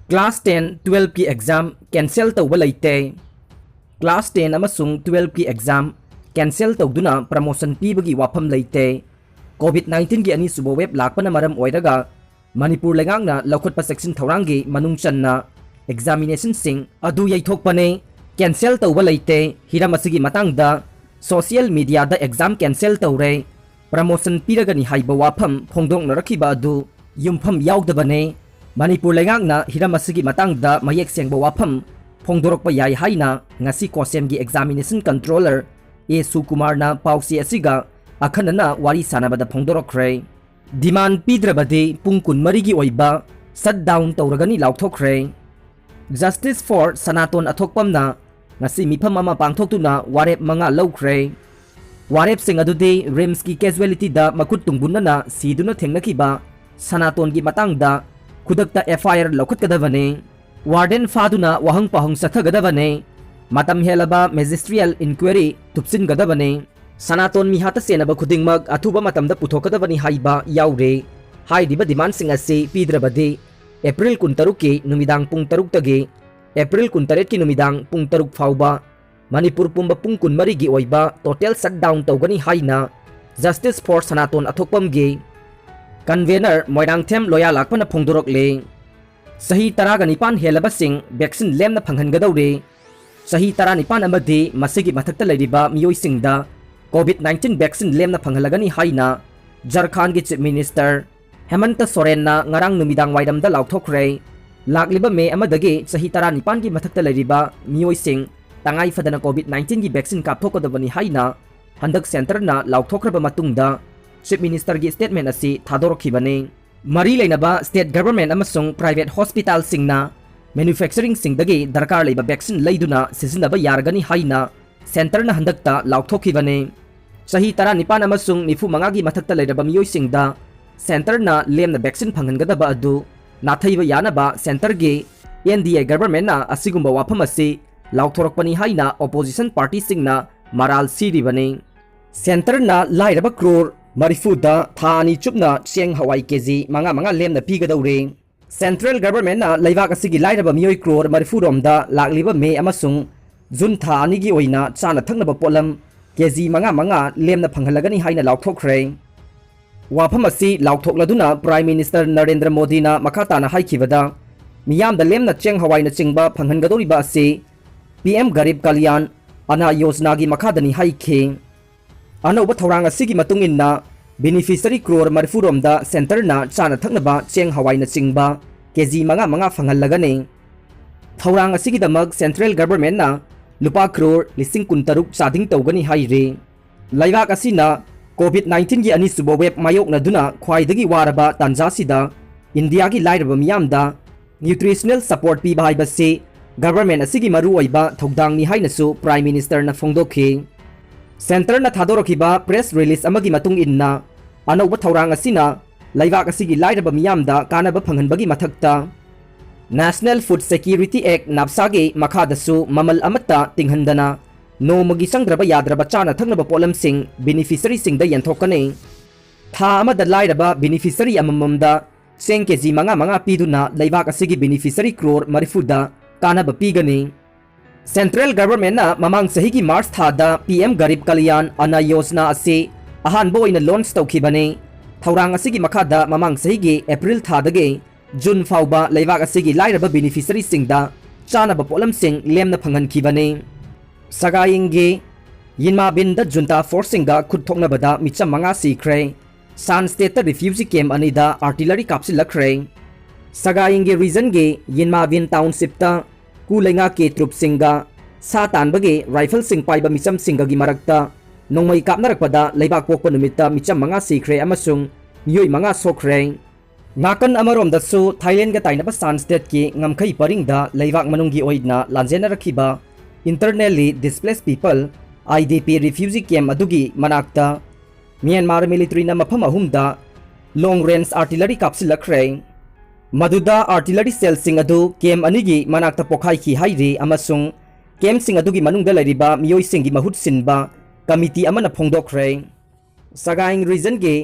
Class 10 12 की exam cancel तौबा लेते Class 10 अमसुंग 12 की exam cancel तौदुना promotion पीबगी वाफम लेते COVID-19 की अनिसुब वेब लाकपन मरम ओइरगा मणिपुर लेगांगना लौखुटपा सेक्शन थौरांगी मनुंग चन्ना examination सिंग अदु यैथोकपने cancel तौबा लेते हिरम असिगी मतंगदा social media दा exam cancel तौरे promotion पीरगनी हाइबा वाफम फोंदोंगनरखिबा अदु युमफम याउदबने मणिपुर लेगांगना हिरम असिगी मतंगदा मयेक सेंगबा वाफम फोंदोरकपा याय हाइना ngasi COHSEM की examination controller ए सुकुमारना पाउसी असिगा अखनना वारी सानाबदा फोंदोरखरे डिमांड पीद्रबदे पुंग कुनमरिगी ओइबा शट डाउन तौरगनी लाउथोखरे जस्टिस फॉर सनातन अथोकपमना ngasi मिफम अमा पांगथोक्तुना वारेप मंगा लौखरे वारेप सिंग अदुदे रिम्स की कैजुअलिटी दा मकुट तुंगबुनना सीदुना थेंगनखिबा सनातन की मतंगदा खुदकता FIR लौखटकदबने वार्डन फादुना वहंग पहंग सथगदबने मतम हेलबा मेजिस्ट्रियल इंक्वायरी तुपसिनगदबने सनातन मिहाता सेनबा खुदिंगमक अथुबा मतमदा पुथोकदबनी हाइबा याउरे हाइदिबा डिमांड सिंग असे पीद्रबदे एप्रिल 13 की नुमिदांग पुंग 3 तगे एप्रिल 13 की नुमिदांग पुंग 3 फाउबा मणिपुर पुंबा पुंग 13 गी ओइबा टोटल शटडाउन तौगनी हाइना जस्टिस फॉर सनातन अथोकपमगे कन्वेनर मोइरांगथेम लोया लाकपना फोंदोरकले सही 19 हेलबसिंग वैक्सीन लेमना फंगहनगदौरे सही 19 अमदि मसिगी मथक्ता लैरिबा मियोइसिंगदा कोविड-19 वैक्सीन लेमना फंगहलगनी हाइना झारखंड की चीफ मिनिस्टर हेमंत सोरेनना ngarang नुमिदांग वाइरमदा लाउथोखरे लाकलिबा मे अमदगे सही 19 की मथक्ता लैरिबा मियोइसिंग तंगाई फदना कोविड-19 की वैक्सीन कापथोकदबनी हाइना हंदक सेंटरना लाउथोखरबा मतुंगदा चीफ मिनिस्टर की स्टेटमेंट असी थादोरखिबने मरी लेनबा स्टेट गवर्नमेंट अमसुंग प्राइवेट हॉस्पिटल सिंगना मैन्युफैक्चरिंग सिंगदगी दरकार लेबा वैक्सीन लैदुना सिजिनबा यारगनी हाइना सेंटरना हंदकता लाउथोखिबने सही 19 अमसुंग 95 की मथक्ता लैरबा मियोइसिंगदा सेंटरना लेमना वैक्सीन फंगनगदबा अदु नाथैबा यानबा सेंटर गे NDA गवर्नमेंटना असिगुंबा वाफम असी लाउथोरकपनी हाइना ऑपोजिशन पार्टी सिंगना मराल सिरिबने सेंटरना लाइरबा क्रोर मरिफुदा थानी चुपना चेंग हवाई केजी मंगा लेमना पीगदौरे सेंट्रल गवर्नमेंटना लैबाक असिगी लाइरबा मियोई क्रोर मरिफुरोमदा लाकलिबा मे अमसुंग जुन था अनिगी ओइना चाना थंगनबा पोलम केजी मंगा लेमना फंगहलगनी हाइना लाउथोखरे वाफम असी लाउथोकलदुना प्राइम मिनिस्टर नरेंद्र मोदीना मखाताना हाइखिबदा मियामदा लेमना चेंग हवाईना चिंगबा फंगहनगदौरिबा असी PM गरीब कल्याण अना योजना की मखादनी हाइखे अनौबा थौरांग असिगी मतुंगिन्ना बेनिफिशियरी क्रोर मरफुरोमदा सेंटरना चाना थक्नबा चेंग हवाईना चिंगबा केजी मंगा फंगहलगने थौरांग असिगिदमक सेंट्रल गवर्नमेंटना लुपा क्रोर 13 चादिंग तौगनी हाइरे लैबाक असिना कोविड-19 की अनिसुब वेब मायोकनदुना ख्वाइदगी वारबा तांजासिदा इंडिया की लाइरबा मियामदा न्यूट्रिशनल सपोर्ट पीबा हाइबसे गवर्नमेंट असिगी मरु ओइबा थौदांगनी हाइनसु प्राइम मिनिस्टरना फोंदोखे सेंटरना थादोरखिबा प्रेस रिलीज अमगी मतुंग इन्ना अनौबा थौरांग असिना लैबाक असिगी लाइरबा मियामदा कानबा फंगहनबगी मथक्ता नेशनल फूड सिक्योरिटी एक्ट नाप्सागे मखादसु ममल अमत्ता तिंगहंदना नोमगी संग्रबा याद्रबा चाना थंगनबा पोलमसिंग बेनिफिशियरी सिंगदा यंथोकने था अमदा लाइरबा बेनिफिशियरी अमममदा चेंग केजी मंगा पीदुना लैबाक असिगी बेनिफिशियरी क्रोर मरिफुदा कानबा पीगने सेंट्रल गवर्नमेंटना ममांग सही की मार्च थादा PM गरीब कल्याण अना योजना असे अहानबो ओइना लॉन्च तौखिबने थौरांग असिगी मखादा ममांग सही की एप्रिल थादगे जून फाउबा लैबाक असिगी लाइरबा बेनिफिशियरी सिंगदा चानबा पोलम सिंग लेमना फंगहनखिबने सगायिंगे यिनमा बिनदा जुंता फोर्सिंगा खुदथोकनबदा मिचम मंगा सीख्रे सान स्टेट रिफ्यूजी कैंप अनिदा आर्टिलरी कापसिलखरे सगायिंगे रीजन गे यिनमा बिन टाउनशिपता कुलेंगा के ट्रुप सिंगा सा तानबगे राइफल सिंग पाइबा मिचम सिंगगी मरक्ता नोंमई कापनरकपदा लैबाक पोकपा नुमित्ता मिचम मंगा सीख्रे अमसुंग मियोई मंगा सोख्रे नाकन अमरोमदसु थाईलैंड गा ताइनबा सान स्टेट की ngमखै परिंगदा लैबाक मनुंगी ओइना लांजेनरखिबा internally displace people IDP refugee camp अदुगी मनाक्ता म्यांमार मिलिट्रीना मफम अहुमदा लॉन्ग रेंज आर्टिलरी कापसिलखरे मधुदा आर्टिलरी सेल सिंग अदु कैंप अनिगी मनाक्ता पोखाइखि हाइरे अमसुंग कैंप सिंग अदुगी मनुंगदा लैरिबा मियोई सिंगी महुत सिनबा कमिटी अमना फोंदोखरे सगाइंग रीजन गे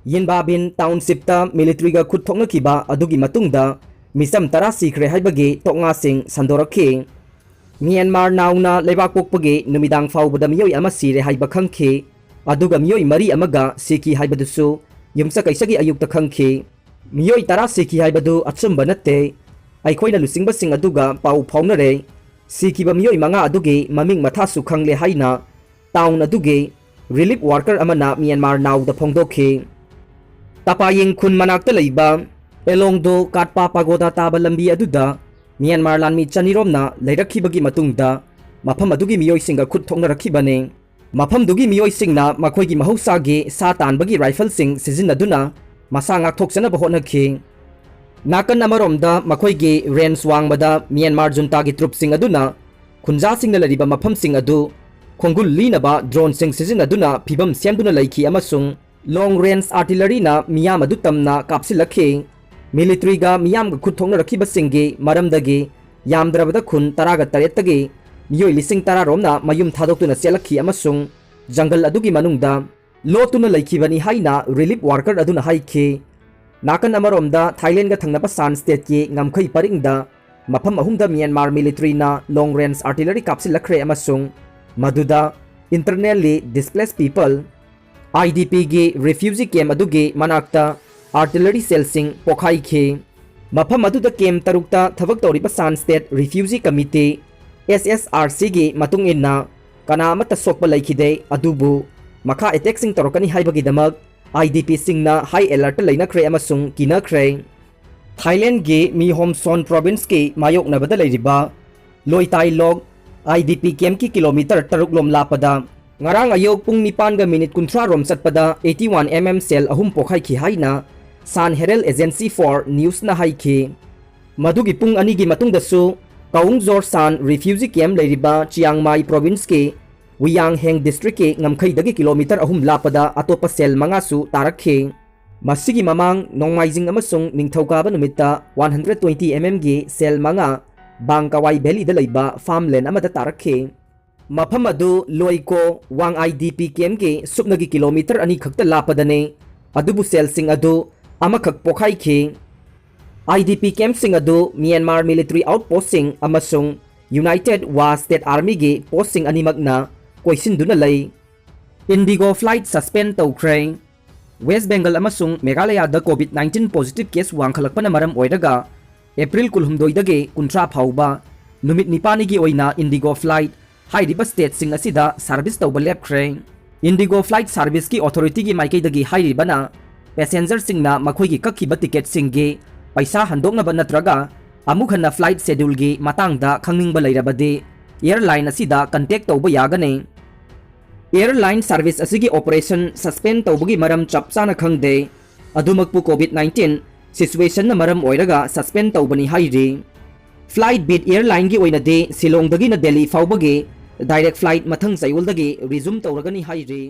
यिनबाबिन टाउनशिपता मिलिट्रीगा खुद थोंगखिबा अदुगी मतुंगदा मिसम तरा सीखरे हाइबगे तोंगासिंग संदोरखी म्यांमार नाउना लेबाक पोकपगे नुमिदांग फाउबदा मियोय अमा सीरे हाइबा खंगखी अदुगा मियोय मरी अमगा सीखी हाइबदुसु युमसा कैसगी अयुक्ता खंगखी मियोय तरा सीखी हाइबदु अचुंबा नत्ते अखोइना लुसिंगबसिंग अदुगा पाउ फाउनरे सीखीबा मियोय मंगा अदुगे ममिंग मथासु खंगले हाइना टाउन अदुगे रिलीफ वर्कर अमना म्यांमार नाउदा फोंदोखी तपायिंग खुन मनाक्ता लैबा एलोंगदो काटपा पागोदा ताबा लंबी अदुदा म्यांमार लानमी चनिरोमना लैरखिबगी मतुंगदा मफम अदुगी मियोयसिंगा खुद थोंगनरखिबने मफमदुगी मियोयसिंगना मखोयगी महौसागी सा तानबगी राइफलसिंग सिजिन्नदुना मसा ngakthoksana होनखि नाकन अमरोमदा मखोयगी रेंज वांगबदा म्यांमार जुंतागी ट्रुपसिंग अदुना खुंजासिंगना लरिबा मफमसिंग अदु खोंगुल लीनबा ड्रोनसिंग सिजिन्नदुना फिबम सेमदुना लैखि अमसुंग लॉन्ग रेंज आर्टिलरीना मियाम अदु तमना कापसिलखि मिलिट्रीगा मियाम खुद थोंगनरखिबसिंगी मरमदगी यामद्रबदा खुन तरागा तरेतगी मियोय लिसिंग तरा रोमना मयुम थादोक्तुना सेलखि अमसुंग जंगल अदुगी मनुंगदा लोतुना लैखिबनी हाइना रिलीफ वर्कर अदुना हाइखि नाकन अमरोमदा थाईलैंड का थंगनबा सान स्टेट की ngमखै परिंगदा मफम अहुमदा म्यांमार मिलिट्रीना लॉन्ग रेंज आर्टिलरी कापसिलखरे अमसुंग मदुदा इंटरनली डिस्प्लेस पीपल IDP गी रिफ्यूजी कैम्प अदुगी मनाक्ता आर्टिलरी सेलसिंग पोखाइखि मफम अदुदा कैम्प तरुक्ता थबक तौरिबा Shan state refugee committee SSRC गी मतुंग इन्ना कनामता सोकपा लैखिदे अदुबु मखा अटैक्सिंग तौरकनी हाइबगीदमक IDP सिंगना हाई अलर्ट लैनखरे अमसुंग किनखरे थाईलैंड गी मिहोमसोन प्रोविंस की मायोकनबदा लैरिबा लोइताई लोग IDP कैम्प की kilometre तरुक loam लापदा ngarang ayok pung 9:30 rom satpada 81 mm cell ahum pokhai haina San Herald Agency for News na haiki madugi pung ani gi matung dasu kaung zor san refugee camp leiriba Chiang Mai province ke Wiyang Heng district ke ngamkhai dagi kilometer ahum lapada atopa cell manga su tarakhe masigi mamang nongmaijing amasung ningthauka ba numitta 120 mm gi cell manga Bangkawai Valley da leiba farmland amada tarakhe मफम अदु लोइको वांग IDP camp के सुपनगी kilometre अनि खक्ता लापदने अदुबु सेलसिंग अदु अमखक पोखाइखि IDP camp सिंग अदु Myanmar military आउटपोस्टिंग अमसुंग United Wa State Army गे पोस्टिंग अनिमगना कोइसिनदुना लै इंडिगो फ्लाइट सस्पेंड तौख्रे वेस्ट बेंगल अमसुंग मेघालय दा कोविड-19 पॉजिटिव केस वांखलकपना मरम ओइरगा एप्रिल 19 दगे 19 फाउबा नुमित निपानिगी ओइना इंडिगो फ्लाइट हाइरिबा स्टेट सिंग असिदा सर्विस तौबा लेपख्रे इंडिगो फ्लाइट सर्विस की अथॉरिटी की माइकैदगी हाइरिबना पैसेंजर सिंगना मखोइगी कखिबा टिकेट सिंगे पैसा हंदोकनबा नत्रगा अमुक हन्ना फ्लाइट शेड्यूल गी मतंगदा खंगनिंगबा लैरबदे एयरलाइन असिदा कांटेक्ट तौबा यागने एयरलाइन सर्विस असिगी ऑपरेशन सस्पेंड तौबगी मरम चपचाना खंगदे अदुमकपु कोविड-19 सिचुएशन न मरम ओइरगा सस्पेंड तौबनी हाइरि फ्लाइट बिट एयरलाइन की ओइनदे सिलोंगदगी न दिल्ली फाउबगे डायरेक्ट फ्लाइट मथंग चयौलदगी रिज्यूम तौरगनी हाइरि।